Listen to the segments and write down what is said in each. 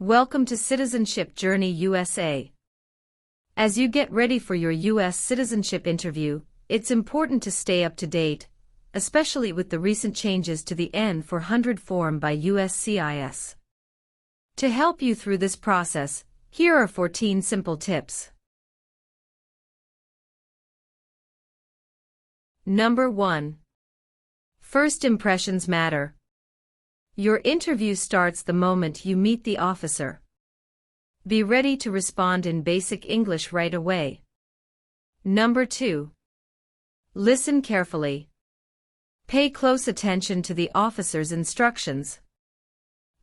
Welcome to Citizenship Journey USA. As you get ready for your U.S. citizenship interview, it's important to stay up to date, especially with the recent changes to the N400 form by USCIS. To help you through this process, here are 14 simple tips. Number 1. First impressions matter. Your interview starts the moment you meet the officer. Be ready to respond in basic English right away. Number 2. Listen carefully. Pay close attention to the officer's instructions.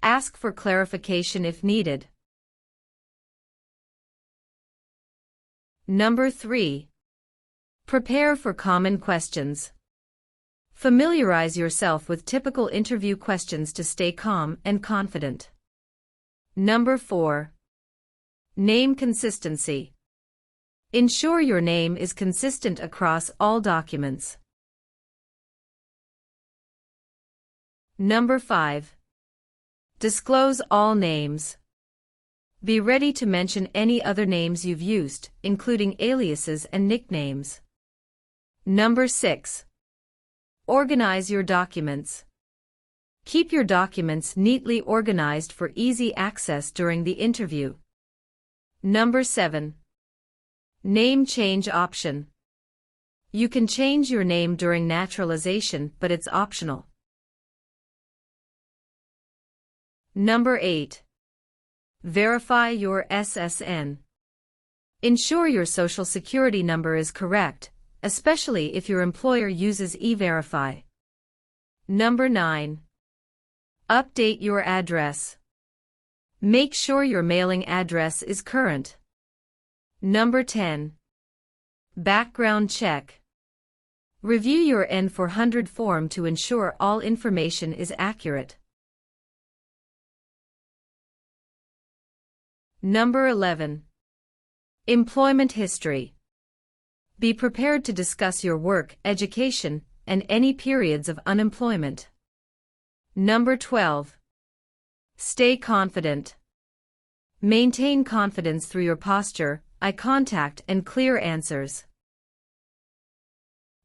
Ask for clarification if needed. Number 3. Prepare for common questions. Familiarize yourself with typical interview questions to stay calm and confident. Number 4. Name consistency. Ensure your name is consistent across all documents. Number 5. Disclose all names. Be ready to mention any other names you've used, including aliases and nicknames. Number 6. Organize your documents. Keep your documents neatly organized for easy access during the interview. Number 7. Name change option. You can change your name during naturalization, but it's optional. Number 8. Verify your SSN. Ensure your Social Security number is correct, especially if your employer uses E-Verify. Number 9. Update your address. Make sure your mailing address is current. Number 10. Background check. Review your N400 form to ensure all information is accurate. Number 11. Employment history. Be prepared to discuss your work, education, and any periods of unemployment. Number 12. Stay confident. Maintain confidence through your posture, eye contact, and clear answers.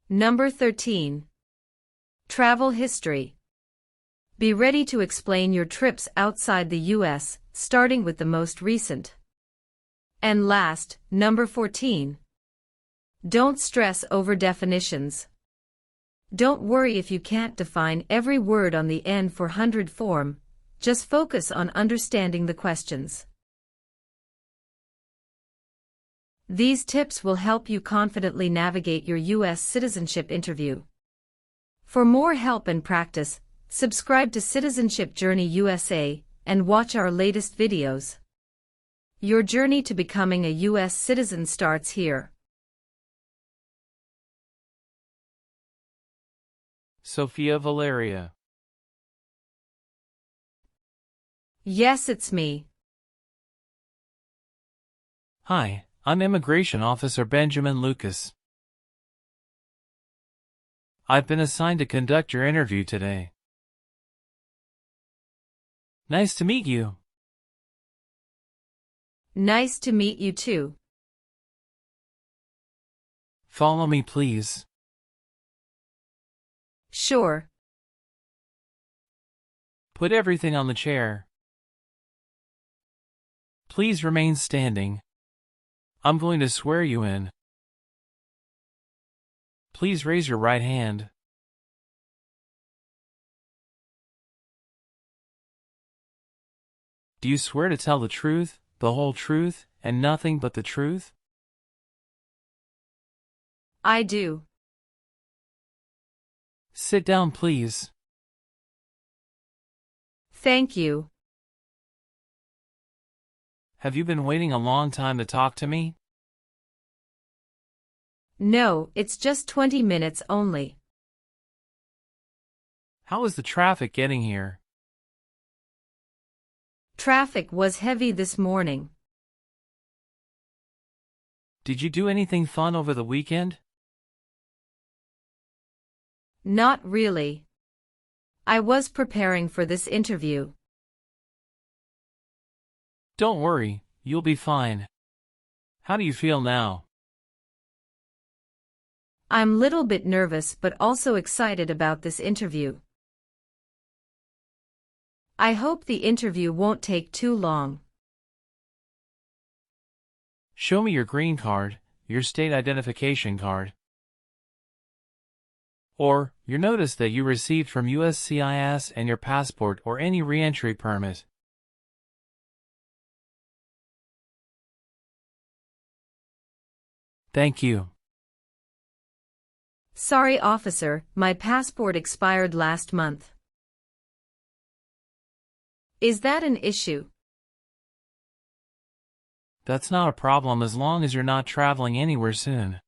Number 13. Travel history. Be ready to explain your trips outside the U.S., starting with the most recent. And last, number 14. Don't stress over definitions. Don't worry if you can't define every word on the N400 form, just focus on understanding the questions. These tips will help you confidently navigate your U.S. citizenship interview. For more help and practice, subscribe to Citizenship Journey USA and watch our latest videos. Your journey to becoming a U.S. citizen starts here. Sophia Valeria. Yes, it's me. Hi, I'm Immigration Officer Benjamin Lucas. I've been assigned to conduct your interview today. Nice to meet you. Nice to meet you too. Follow me, please. Sure. Put everything on the chair. Please remain standing. I'm going to swear you in. Please raise your right hand. Do you swear to tell the truth, the whole truth, and nothing but the truth? I do. Sit down, please. Thank you. Have you been waiting a long time to talk to me? No, it's just 20 minutes only. How is the traffic getting here? Traffic was heavy this morning. Did you do anything fun over the weekend? Not really. I was preparing for this interview. Don't worry, you'll be fine. How do you feel now? I'm little bit nervous but also excited about this interview. I hope the interview won't take too long. Show me your green card, your state identification card, or your notice that you received from USCIS and your passport or any re-entry permit. Thank you. Sorry, officer, my passport expired last month. Is that an issue? That's not a problem as long as you're not traveling anywhere soon.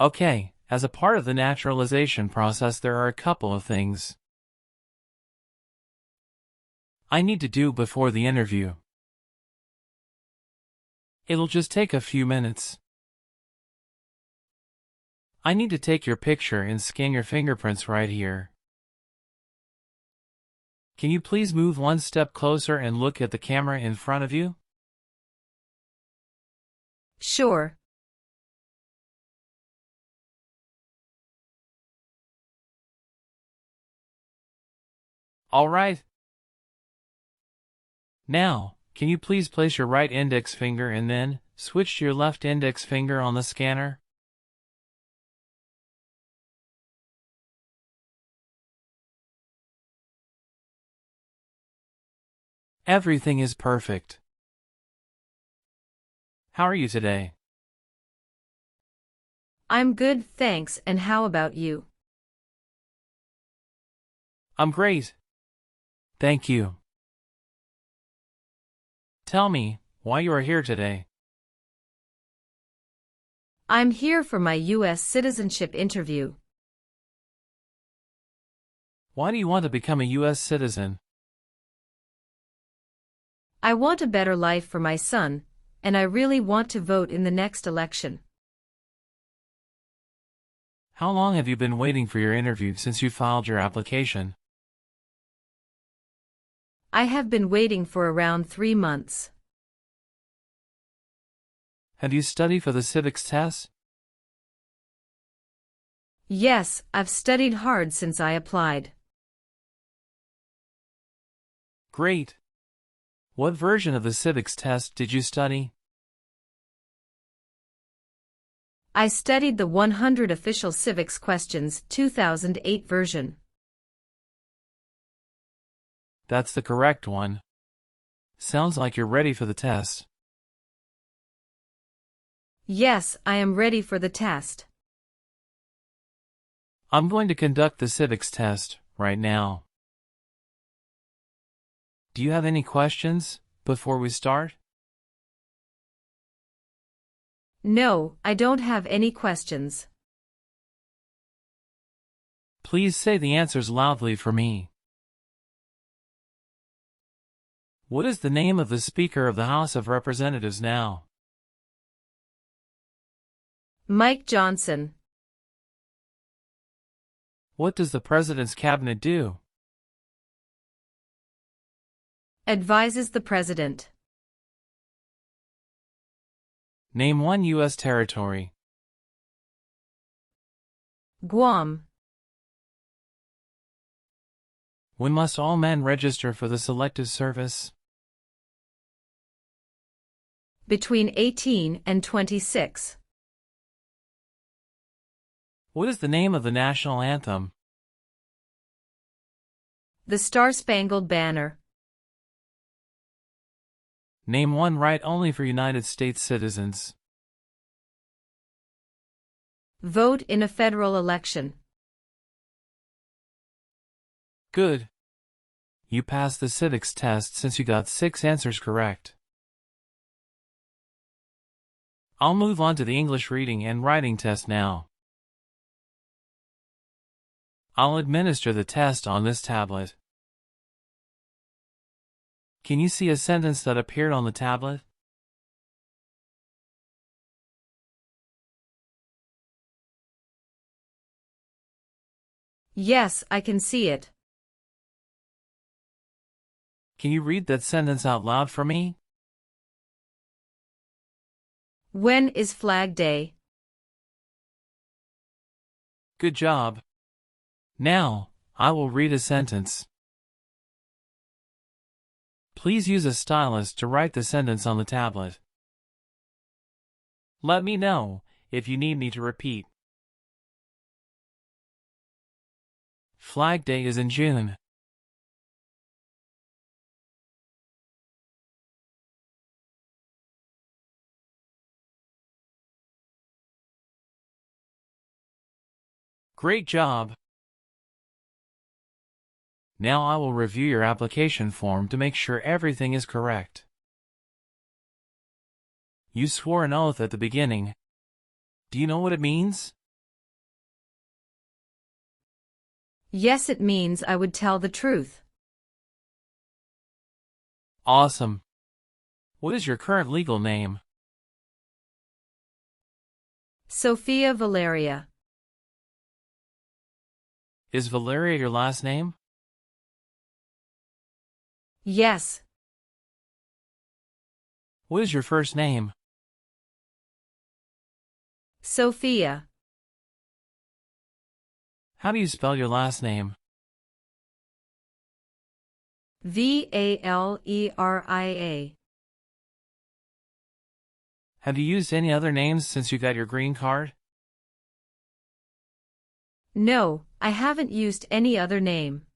Okay, as a part of the naturalization process there are a couple of things I need to do before the interview. It'll just take a few minutes. I need to take your picture and scan your fingerprints right here. Can you please move one step closer and look at the camera in front of you? Sure. All right. Now, can you please place your right index finger and then switch to your left index finger on the scanner? Everything is perfect. How are you today? I'm good, thanks, and how about you? I'm great. Thank you. Tell me why you are here today. I'm here for my US citizenship interview. Why do you want to become a US citizen? I want a better life for my son, and I really want to vote in the next election. How long have you been waiting for your interview since you filed your application? I have been waiting for around 3 months. Have you studied for the Civics test? Yes, I've studied hard since I applied. Great. What version of the Civics test did you study? I studied the 100 Official Civics Questions 2008 version. That's the correct one. Sounds like you're ready for the test. Yes, I am ready for the test. I'm going to conduct the Civics test right now. Do you have any questions before we start? No, I don't have any questions. Please say the answers loudly for me. What is the name of the Speaker of the House of Representatives now? Mike Johnson. What does the President's Cabinet do? Advises the President. Name one U.S. territory. Guam. When must all men register for the Selective Service? Between 18 and 26. What is the name of the national anthem? The Star-Spangled Banner. Name one right only for United States citizens. Vote in a federal election. Good. You passed the civics test since you got 6 answers correct. I'll move on to the English reading and writing test now. I'll administer the test on this tablet. Can you see a sentence that appeared on the tablet? Yes, I can see it. Can you read that sentence out loud for me? When is Flag Day? Good job. Now, I will read a sentence. Please use a stylus to write the sentence on the tablet. Let me know if you need me to repeat. Flag Day is in June. Great job! Now I will review your application form to make sure everything is correct. You swore an oath at the beginning. Do you know what it means? Yes, it means I would tell the truth. Awesome. What is your current legal name? Sophia Valeria. Is Valeria your last name? Yes. What is your first name? Sophia. How do you spell your last name? Valeria. Have you used any other names since you got your green card? No, I haven't used any other name.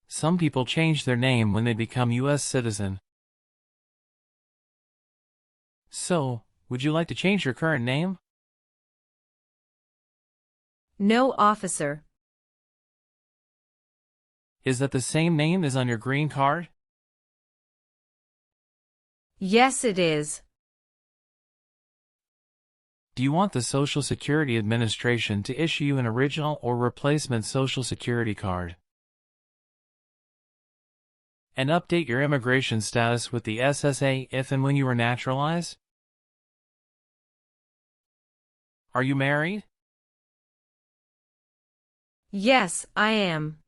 Some people change their name when they become U.S. citizen. So, would you like to change your current name? No, officer. Is that the same name as on your green card? Yes, it is. Do you want the Social Security Administration to issue you an original or replacement Social Security card? And update your immigration status with the SSA if and when you are naturalized? Are you married? Yes, I am.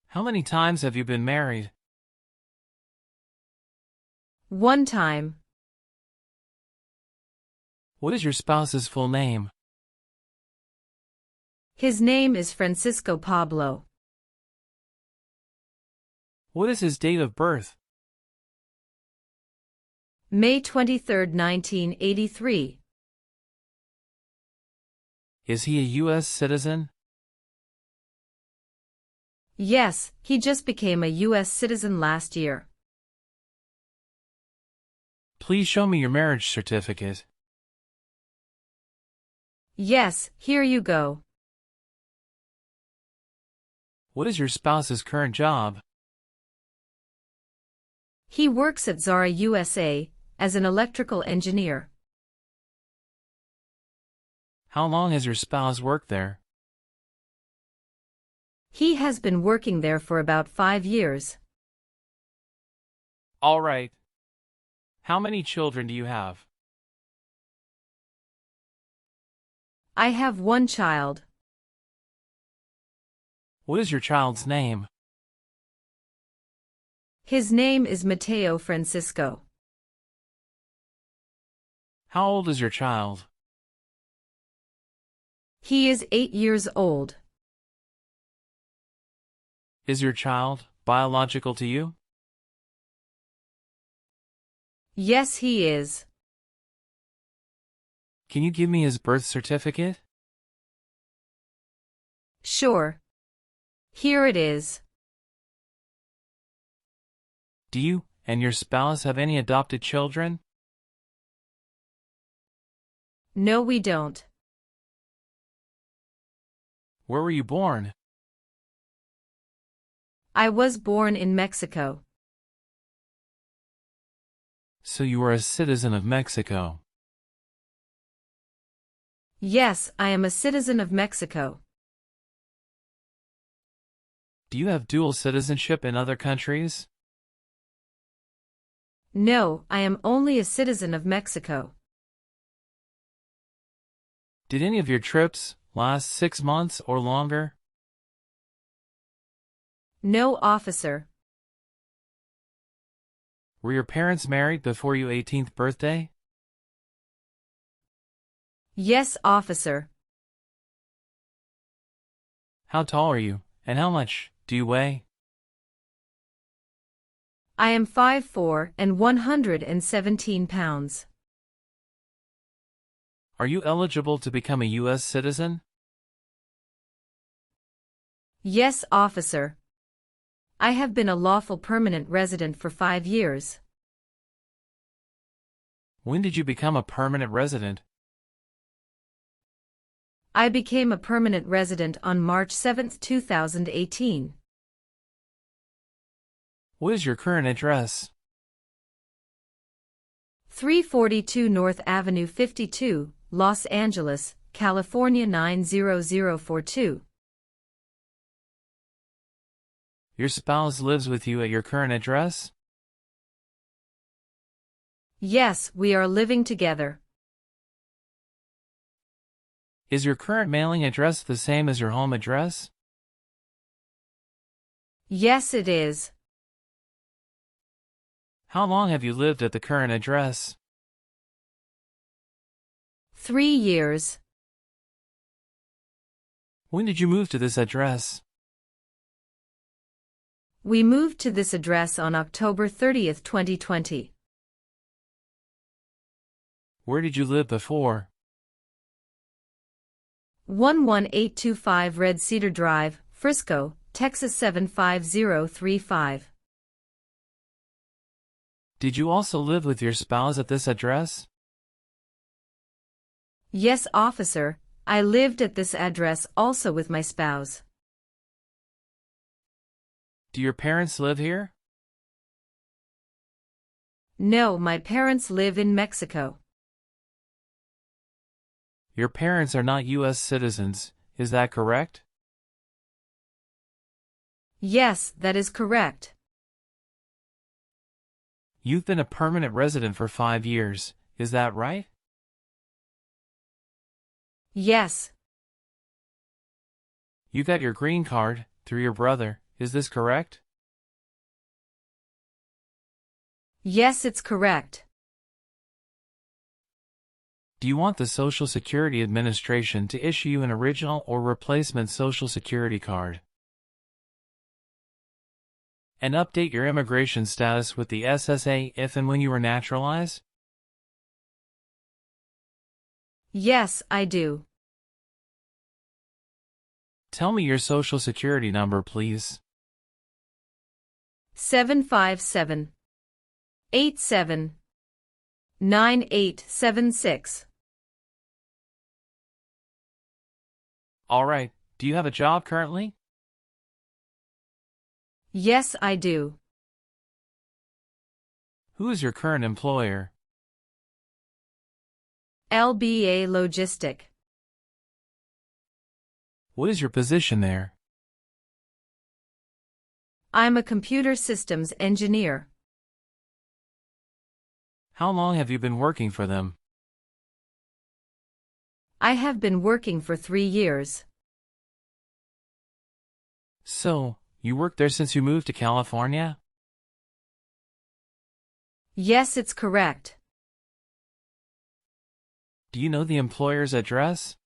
How many times have you been married? One time. What is your spouse's full name? His name is Francisco Pablo. What is his date of birth? May 23, 1983. Is he a U.S. citizen? Yes, he just became a U.S. citizen last year. Please show me your marriage certificate. Yes, here you go. What is your spouse's current job? He works at Zara USA as an electrical engineer. How long has your spouse worked there? He has been working there for about 5 years. All right. How many children do you have? I have one child. What is your child's name? His name is Mateo Francisco. How old is your child? He is 8 years old. Is your child biological to you? Yes, he is. Can you give me his birth certificate? Sure. Here it is. Do you and your spouse have any adopted children? No, we don't. Where were you born? I was born in Mexico. So you are a citizen of Mexico. Yes, I am a citizen of Mexico. Do you have dual citizenship in other countries? No, I am only a citizen of Mexico. Did any of your trips last 6 months or longer? No, officer. Were your parents married before your 18th birthday? Yes, officer. How tall are you, and how much do you weigh? I am 5'4" and 117 pounds. Are you eligible to become a U.S. citizen? Yes, officer. I have been a lawful permanent resident for 5 years. When did you become a permanent resident? I became a permanent resident on March 7, 2018. What is your current address? 342 North Avenue 52, Los Angeles, California 90042. Your spouse lives with you at your current address? Yes, we are living together. Is your current mailing address the same as your home address? Yes, it is. How long have you lived at the current address? 3 years. When did you move to this address? We moved to this address on October 30, 2020. Where did you live before? 11825 Red Cedar Drive, Frisco, Texas 75035. Did you also live with your spouse at this address? Yes, officer, I lived at this address also with my spouse. Do your parents live here? No, my parents live in Mexico. Your parents are not U.S. citizens, is that correct? Yes, that is correct. You've been a permanent resident for 5 years, is that right? Yes. You got your green card through your brother, is this correct? Yes, it's correct. Do you want the Social Security Administration to issue you an original or replacement Social Security card? And update your immigration status with the SSA if and when you are naturalized? Yes, I do. Tell me your Social Security number, please. 757-87-9876. All right, do you have a job currently? Yes, I do. Who is your current employer? LBA Logistic. What is your position there? I'm a computer systems engineer. How long have you been working for them? I have been working for 3 years. So, you worked there since you moved to California? Yes, it's correct. Do you know the employer's address?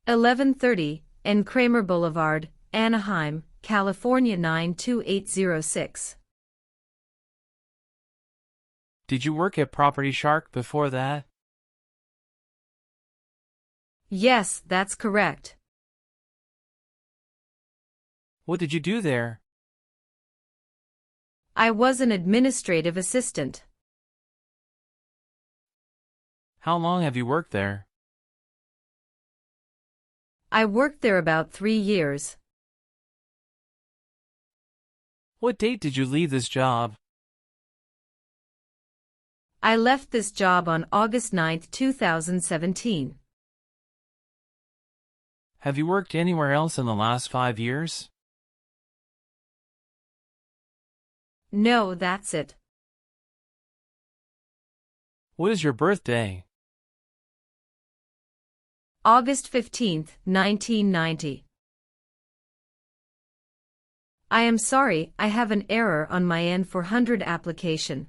1130 N. Kramer Boulevard, Anaheim, California 92806. Did you work at Property Shark before that? Yes, that's correct. What did you do there? I was an administrative assistant. How long have you worked there? I worked there about 3 years. What date did you leave this job? I left this job on August 9, 2017. Have you worked anywhere else in the last 5 years? No, that's it. What is your birthday? August 15, 1990. I am sorry, I have an error on my N400 application.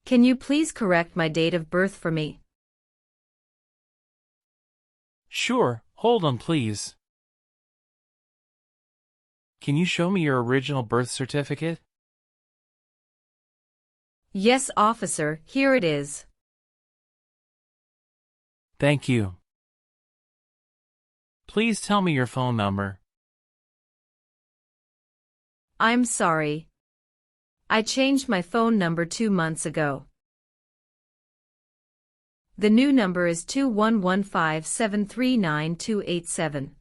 Can you please correct my date of birth for me? Sure, hold on please. Can you show me your original birth certificate? Yes, officer, here it is. Thank you. Please tell me your phone number. I'm sorry. I changed my phone number 2 months ago. The new number is 2115739287.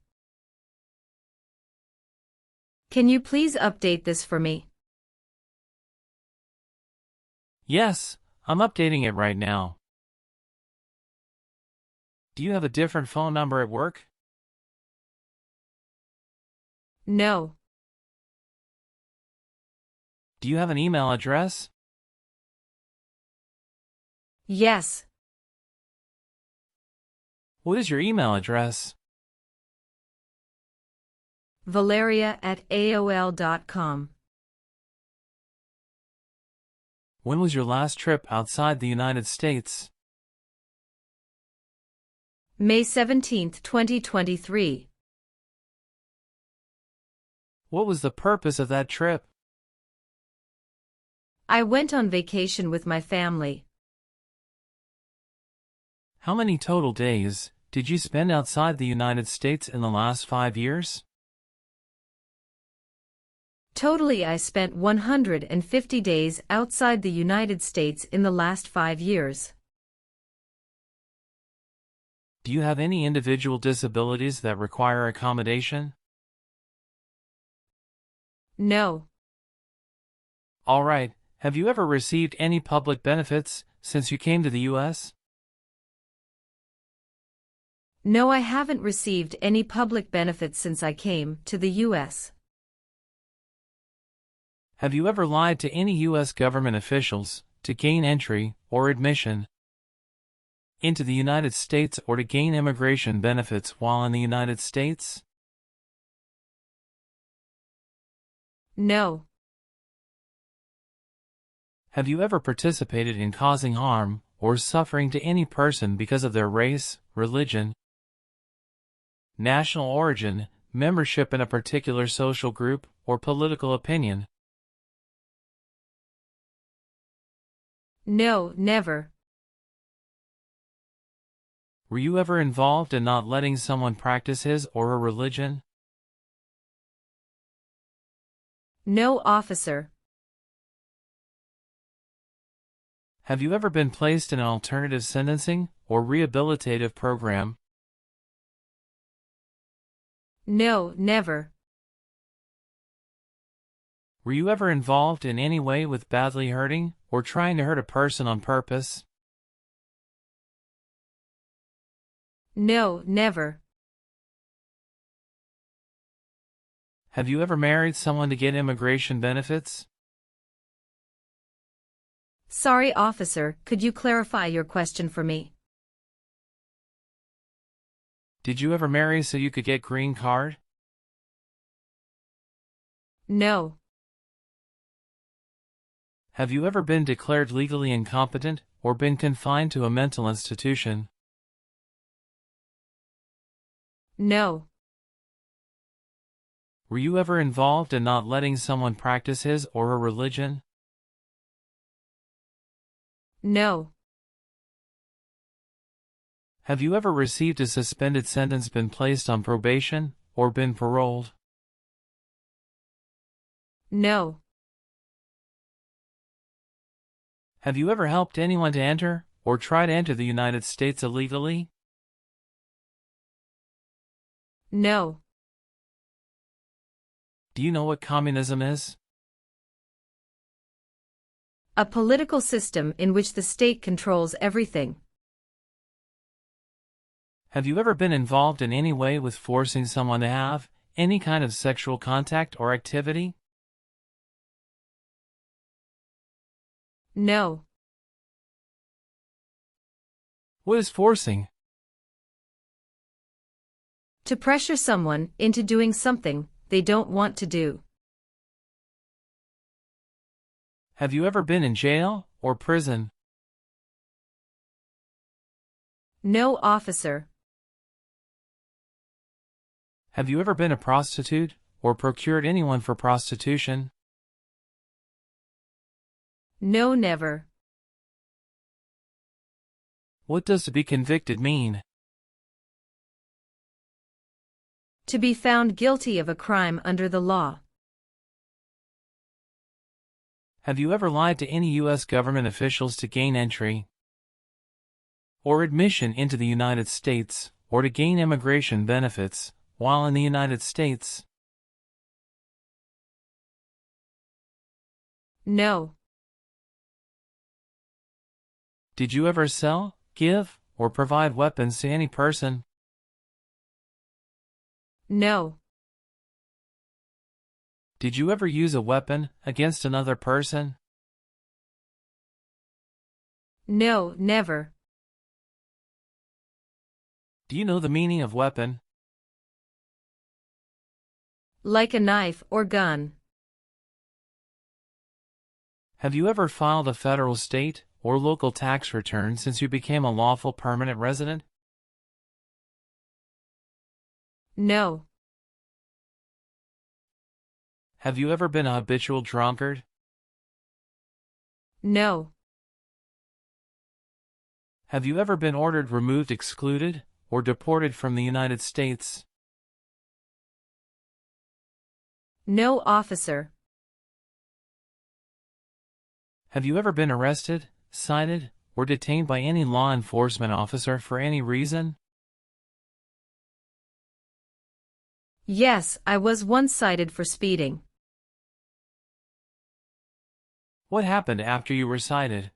Can you please update this for me? Yes, I'm updating it right now. Do you have a different phone number at work? No. Do you have an email address? Yes. What is your email address? Valeria@aol.com. When was your last trip outside the United States? May 17, 2023. What was the purpose of that trip? I went on vacation with my family. How many total days did you spend outside the United States in the last 5 years? Totally, I spent 150 days outside the United States in the last 5 years. Do you have any individual disabilities that require accommodation? No. All right, have you ever received any public benefits since you came to the U.S.? No, I haven't received any public benefits since I came to the U.S. Have you ever lied to any U.S. government officials to gain entry or admission into the United States or to gain immigration benefits while in the United States? No. Have you ever participated in causing harm or suffering to any person because of their race, religion, national origin, membership in a particular social group, or political opinion? No, never. Were you ever involved in not letting someone practice his or her religion? No, officer. Have you ever been placed in an alternative sentencing or rehabilitative program? No, never. Were you ever involved in any way with badly hurting or trying to hurt a person on purpose? No, never. Have you ever married someone to get immigration benefits? Sorry, officer, could you clarify your question for me? Did you ever marry so you could get green card? No. Have you ever been declared legally incompetent or been confined to a mental institution? No. Were you ever involved in not letting someone practice his or her religion? No. Have you ever received a suspended sentence, been placed on probation, or been paroled? No. Have you ever helped anyone to enter or try to enter the United States illegally? No. Do you know what communism is? A political system in which the state controls everything. Have you ever been involved in any way with forcing someone to have any kind of sexual contact or activity? No. What is forcing? To pressure someone into doing something, they don't want to do. Have you ever been in jail or prison? No, officer. Have you ever been a prostitute or procured anyone for prostitution? No, never. What does to be convicted mean? To be found guilty of a crime under the law. Have you ever lied to any U.S. government officials to gain entry or admission into the United States, or to gain immigration benefits while in the United States? No. Did you ever sell, give, or provide weapons to any person? No. Did you ever use a weapon against another person? No, never. Do you know the meaning of weapon? Like a knife or gun. Have you ever filed a federal, state, or local tax return since you became a lawful permanent resident? No. Have you ever been a habitual drunkard? No. Have you ever been ordered removed, excluded, or deported from the United States? No, officer. Have you ever been arrested, cited, or detained by any law enforcement officer for any reason? Yes, I was once cited for speeding. What happened after you were cited?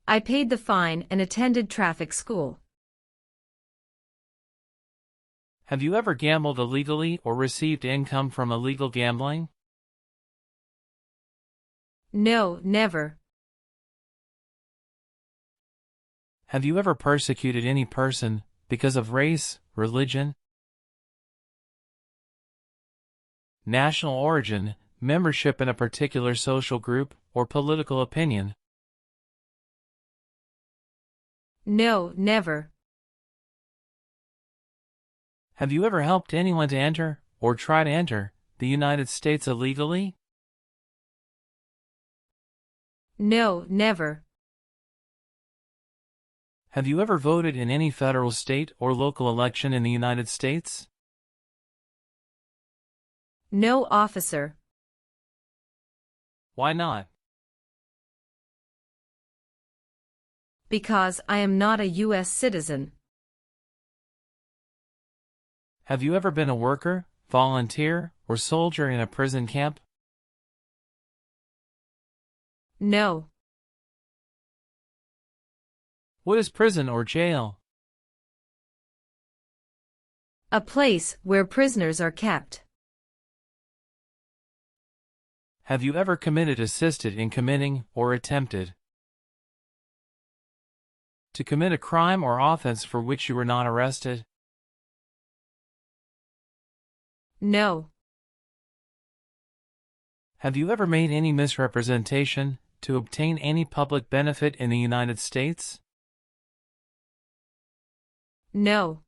I paid the fine and attended traffic school. Have you ever gambled illegally or received income from illegal gambling? No, never. Have you ever persecuted any person because of race, religion, national origin, membership in a particular social group, or political opinion? No, never. Have you ever helped anyone to enter, or try to enter, the United States illegally? No, never. Have you ever voted in any federal, state, or local election in the United States? No, officer. Why not? Because I am not a U.S. citizen. Have you ever been a worker, volunteer, or soldier in a prison camp? No. What is prison or jail? A place where prisoners are kept. Have you ever committed, assisted in committing, or attempted to commit a crime or offense for which you were not arrested? No. Have you ever made any misrepresentation to obtain any public benefit in the United States? No.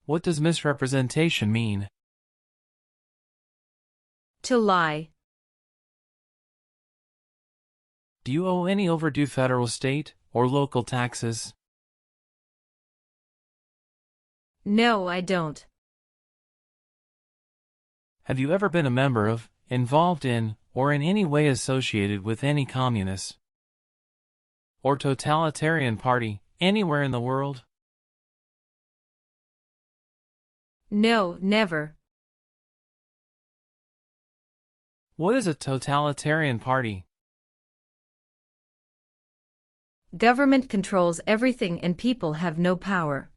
What does misrepresentation mean? To lie. Do you owe any overdue federal, state, or local taxes? No, I don't. Have you ever been a member of, involved in, or in any way associated with any communist or totalitarian party anywhere in the world? No, never. What is a totalitarian party? Government controls everything and people have no power.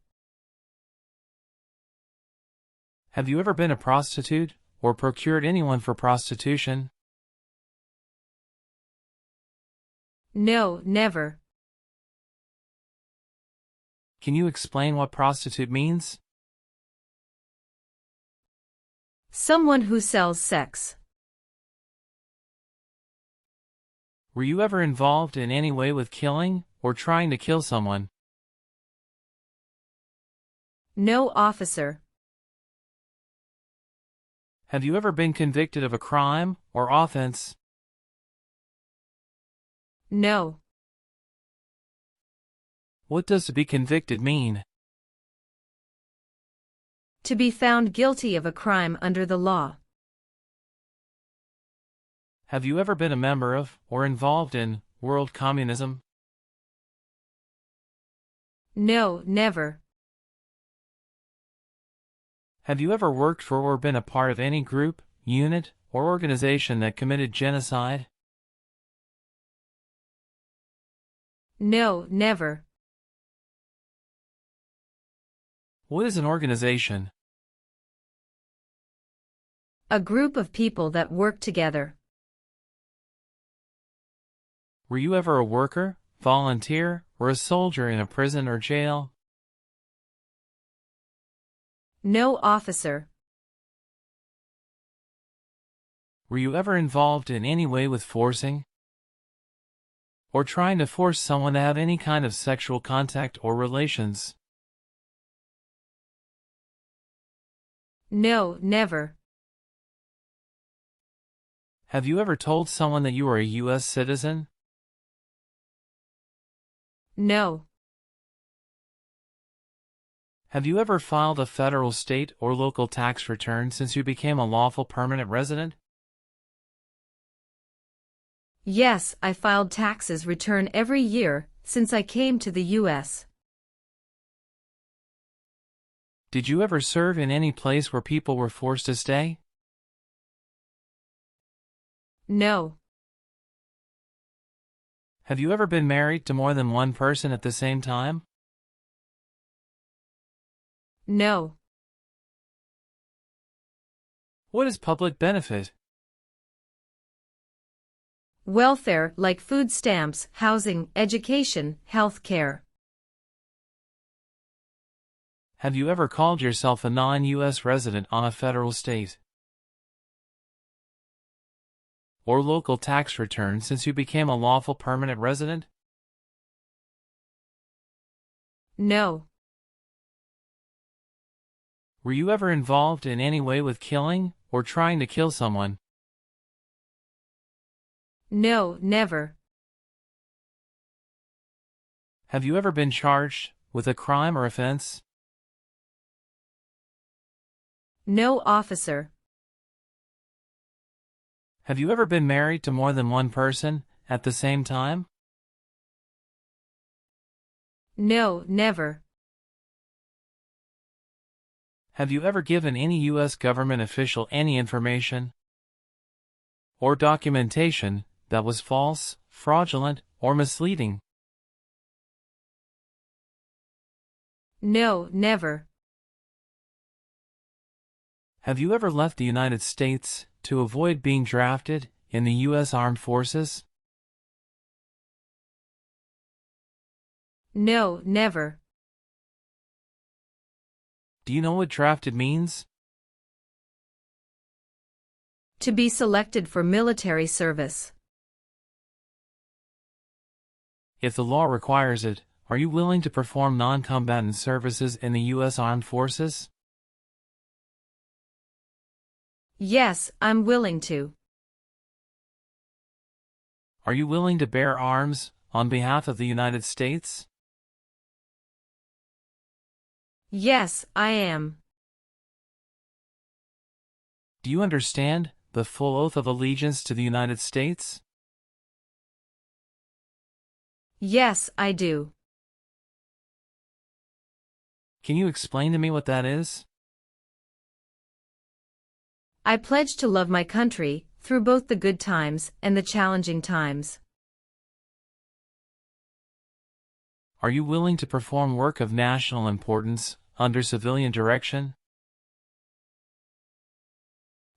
Have you ever been a prostitute, or procured anyone for prostitution? No, never. Can you explain what prostitute means? Someone who sells sex. Were you ever involved in any way with killing or trying to kill someone? No, officer. Have you ever been convicted of a crime or offense? No. What does to be convicted mean? To be found guilty of a crime under the law. Have you ever been a member of or involved in world communism? No, never. Have you ever worked for or been a part of any group, unit, or organization that committed genocide? No, never. What is an organization? A group of people that work together. Were you ever a worker, volunteer, or a soldier in a prison or jail? No, officer. Were you ever involved in any way with forcing or trying to force someone to have any kind of sexual contact or relations? No, never. Have you ever told someone that you are a U.S. citizen? No. Have you ever filed a federal, state, or local tax return since you became a lawful permanent resident? Yes, I filed taxes return every year since I came to the U.S. Did you ever serve in any place where people were forced to stay? No. Have you ever been married to more than one person at the same time? No. What is public benefit? Welfare like food stamps, housing, education, health care. Have you ever called yourself a non-U.S. resident on a federal, state, or local tax return since you became a lawful permanent resident? No. Were you ever involved in any way with killing or trying to kill someone? No, never. Have you ever been charged with a crime or offense? No, officer. Have you ever been married to more than one person at the same time? No, never. Have you ever given any U.S. government official any information or documentation that was false, fraudulent, or misleading? No, never. Have you ever left the United States to avoid being drafted in the U.S. Armed Forces? No, never. Do you know what drafted means? To be selected for military service. If the law requires it, are you willing to perform non-combatant services in the U.S. Armed Forces? Yes, I'm willing to. Are you willing to bear arms on behalf of the United States? Yes, I am. Do you understand the full oath of allegiance to the United States? Yes, I do. Can you explain to me what that is? I pledge to love my country through both the good times and the challenging times. Are you willing to perform work of national importance under civilian direction?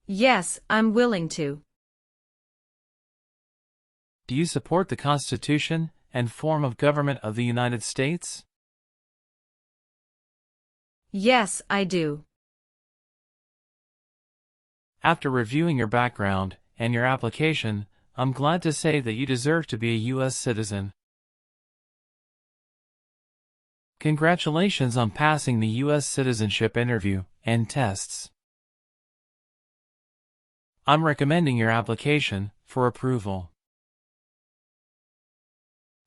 Yes, I'm willing to. Do you support the Constitution and form of government of the United States? Yes, I do. After reviewing your background and your application, I'm glad to say that you deserve to be a U.S. citizen. Congratulations on passing the U.S. Citizenship Interview and tests. I'm recommending your application for approval.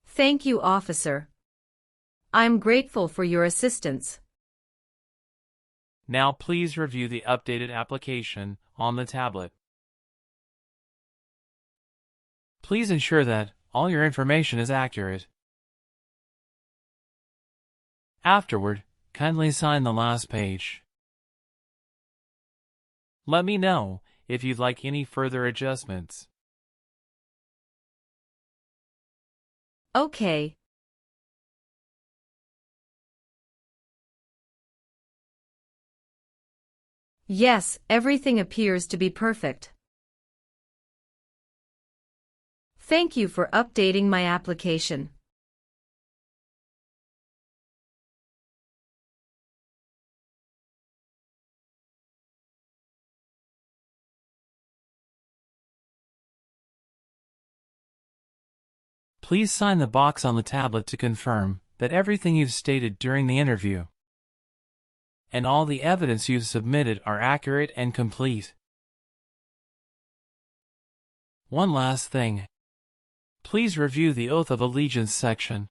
Thank you, officer. I'm grateful for your assistance. Now please review the updated application on the tablet. Please ensure that all your information is accurate. Afterward, kindly sign the last page. Let me know if you'd like any further adjustments. Okay. Yes, everything appears to be perfect. Thank you for updating my application. Please sign the box on the tablet to confirm that everything you've stated during the interview and all the evidence you've submitted are accurate and complete. One last thing. Please review the Oath of Allegiance section.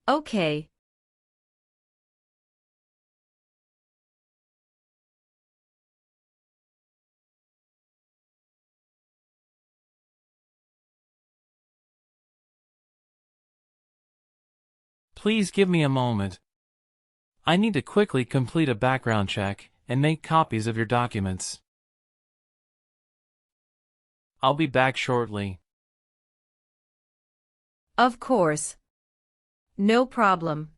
Okay. Please give me a moment. I need to quickly complete a background check and make copies of your documents. I'll be back shortly. Of course. No problem.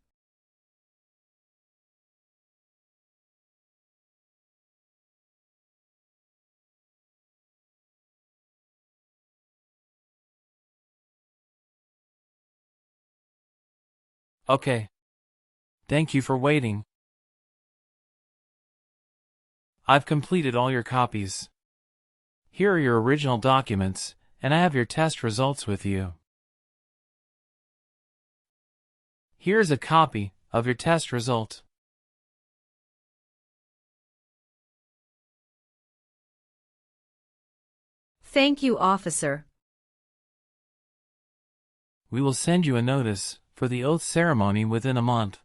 Okay. Thank you for waiting. I've completed all your copies. Here are your original documents, and I have your test results with you. Here's a copy of your test result. Thank you, officer. We will send you a notice for the oath ceremony within a month.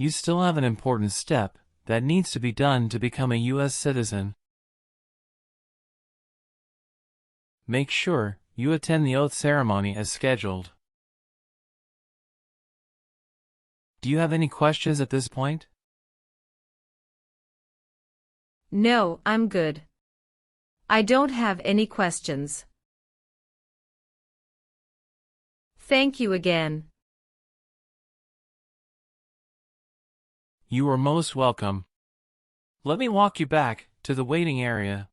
You still have an important step that needs to be done to become a U.S. citizen. Make sure you attend the oath ceremony as scheduled. Do you have any questions at this point? No, I'm good. I don't have any questions. Thank you again. You are most welcome. Let me walk you back to the waiting area.